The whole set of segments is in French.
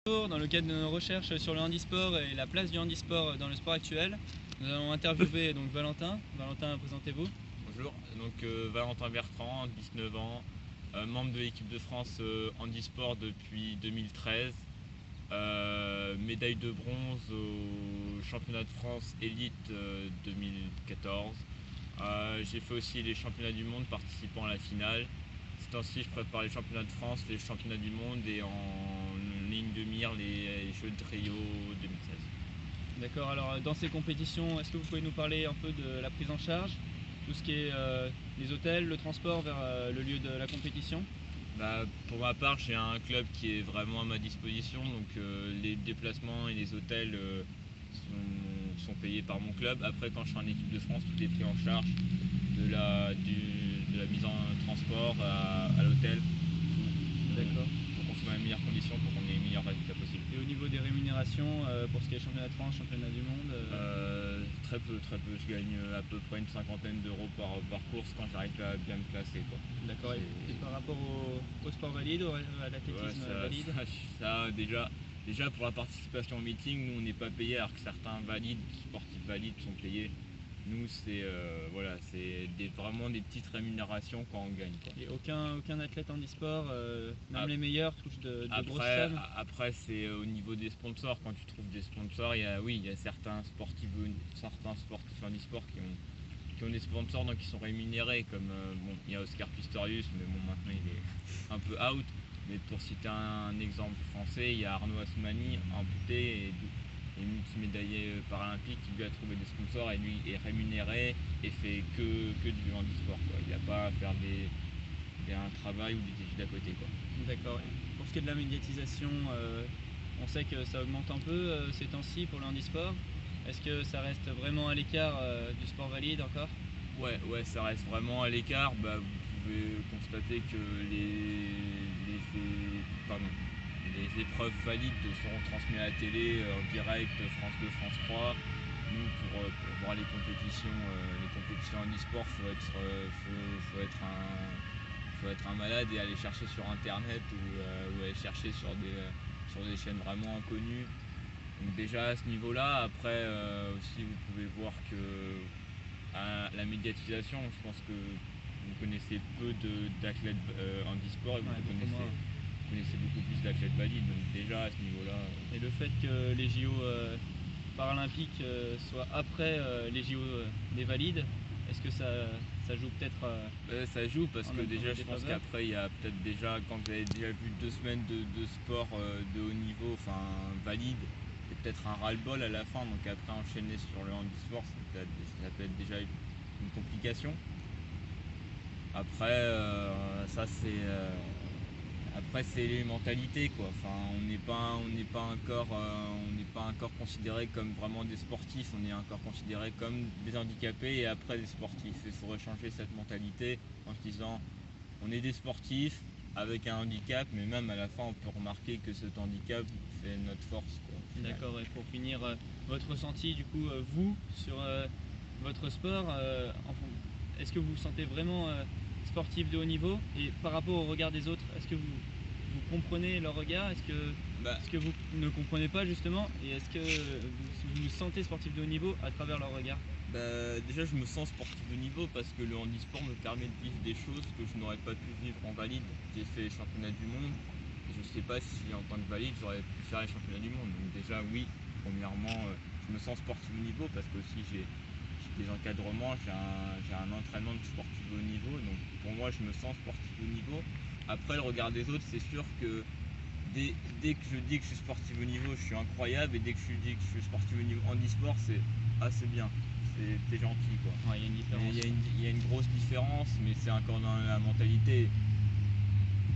Dans le cadre de nos recherches sur le handisport et la place du handisport dans le sport actuel, nous allons interviewer donc Valentin. Valentin, présentez-vous. Bonjour, donc Valentin Bertrand, 19 ans, membre de l'équipe de France handisport depuis 2013, médaille de bronze au championnat de France élite 2014. J'ai fait aussi les championnats du monde participant à la finale. Ces temps-ci, je prépare les championnats de France, les championnats du monde et en ligne de mire les Jeux de Rio 2016. D'accord, alors dans ces compétitions, est-ce que vous pouvez nous parler un peu de la prise en charge, tout ce qui est les hôtels, le transport vers le lieu de la compétition? Pour ma part, j'ai un club qui est vraiment à ma disposition, donc les déplacements et les hôtels sont payés par mon club. Après, quand je suis en équipe de France, tout est pris en charge, de la mise en transport à l'hôtel, D'accord. pour qu'on soit dans les meilleures conditions, pour qu'on ait les meilleurs résultats possibles. Et au niveau des rémunérations, pour ce qui est championnat de France, championnat du monde Très peu. Je gagne à peu près une cinquantaine d'euros par course quand j'arrive à bien me classer, quoi. D'accord. Et par rapport au sport valide, à l'athlétisme valide Déjà pour la participation au meeting, nous on n'est pas payé alors que certains sportifs valides sont payés. Nous c'est vraiment des petites rémunérations quand on gagne, quoi. Et aucun athlète handisport, même les meilleurs, touche de grosses sommes? Après c'est au niveau des sponsors, quand tu trouves des sponsors, il y a certains sportifs handisport qui ont des sponsors, donc ils sont rémunérés, comme il y a Oscar Pistorius, mais bon, maintenant il est un peu out. Mais pour citer un exemple français, il y a Arnaud Asmani, amputé et multimédaillé paralympique, qui lui a trouvé des sponsors et lui est rémunéré et fait que du handisport, quoi. Il n'a pas à faire un travail ou des études à côté, quoi. D'accord. Et pour ce qui est de la médiatisation, on sait que ça augmente un peu ces temps-ci pour le handisport. Est-ce que ça reste vraiment à l'écart du sport valide encore? Ouais, ça reste vraiment à l'écart. Vous pouvez constater que les épreuves valides seront transmises à la télé en direct, France 2, France 3. Nous, pour voir les compétitions handisport, faut être un malade et aller chercher sur internet ou aller chercher sur des chaînes vraiment inconnues. Donc déjà à ce niveau-là, après aussi vous pouvez voir que la médiatisation, je pense que vous connaissez peu d'athlètes handisport et vous connaissez beaucoup plus d'athlètes valides, donc déjà à ce niveau-là. Et le fait que les JO paralympiques soient après les JO des valides, est-ce que ça joue peut-être ça joue parce que déjà je pense qu'après il y a peut-être déjà, quand vous avez déjà vu 2 semaines de sport de haut niveau, enfin valide, et peut-être un ras-le-bol à la fin, donc après enchaîner sur le handisport, ça peut être déjà une complication. Après c'est les mentalités, quoi. Enfin, on n'est pas encore considéré comme vraiment des sportifs, on est encore considéré comme des handicapés et après des sportifs. Il faudrait changer cette mentalité en se disant on est des sportifs avec un handicap, mais même à la fin on peut remarquer que cet handicap fait notre force, quoi. D'accord. Et pour finir, votre ressenti du coup, vous, sur votre sport, est-ce que vous vous sentez vraiment sportif de haut niveau? Et par rapport au regard des autres, est-ce que vous comprenez leur regard? Est-ce que vous ne comprenez pas justement? Et est-ce que vous vous sentez sportif de haut niveau à travers leur regard? Déjà je me sens sportif de niveau parce que le handisport me permet de vivre des choses que je n'aurais pas pu vivre en valide. J'ai fait les championnats du monde et je ne sais pas si en tant que valide j'aurais pu faire les championnats du monde. Donc déjà oui, premièrement je me sens sportif de niveau parce que aussi j'ai des encadrements, j'ai un entraînement de sportif de haut niveau, donc pour moi je me sens sportif de haut niveau. Après le regard des autres, c'est sûr que dès que je dis que je suis sportif de haut niveau, je suis incroyable, et dès que je dis que je suis sportif de haut niveau handisport, c'est bien, t'es gentil, quoi. Ouais, il y a une différence. Il y a une grosse différence, mais c'est encore dans la mentalité.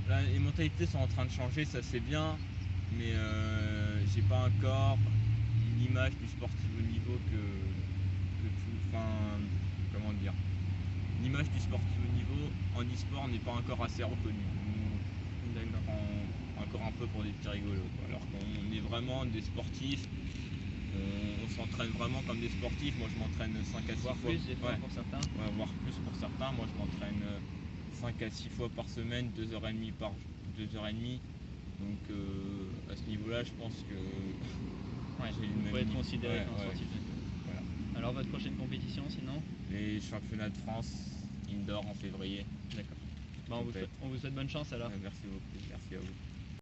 Les mentalités sont en train de changer, ça c'est bien, mais j'ai pas encore l'image du sportif de haut niveau comment dire, l'image du sportif de haut niveau en e-sport n'est pas encore assez reconnue. On prend encore un peu pour des petits rigolos, quoi. Alors qu'on est vraiment des sportifs, on s'entraîne vraiment comme des sportifs. Moi je m'entraîne 5 à 6 fois. Plus des fois pour certains. Ouais, voire plus pour certains. Moi je m'entraîne 5 à 6 fois par semaine, 2h30 Donc à ce niveau-là, je pense que Ouais, j'ai le vous même pouvez être niveau. considéré Ouais, comme ouais. sportif de haut niveau. Voilà. Alors votre prochaine compétition sinon? Les championnats de France indoor en février. D'accord. Bah, on vous souhaite bonne chance alors. Merci beaucoup, merci à vous.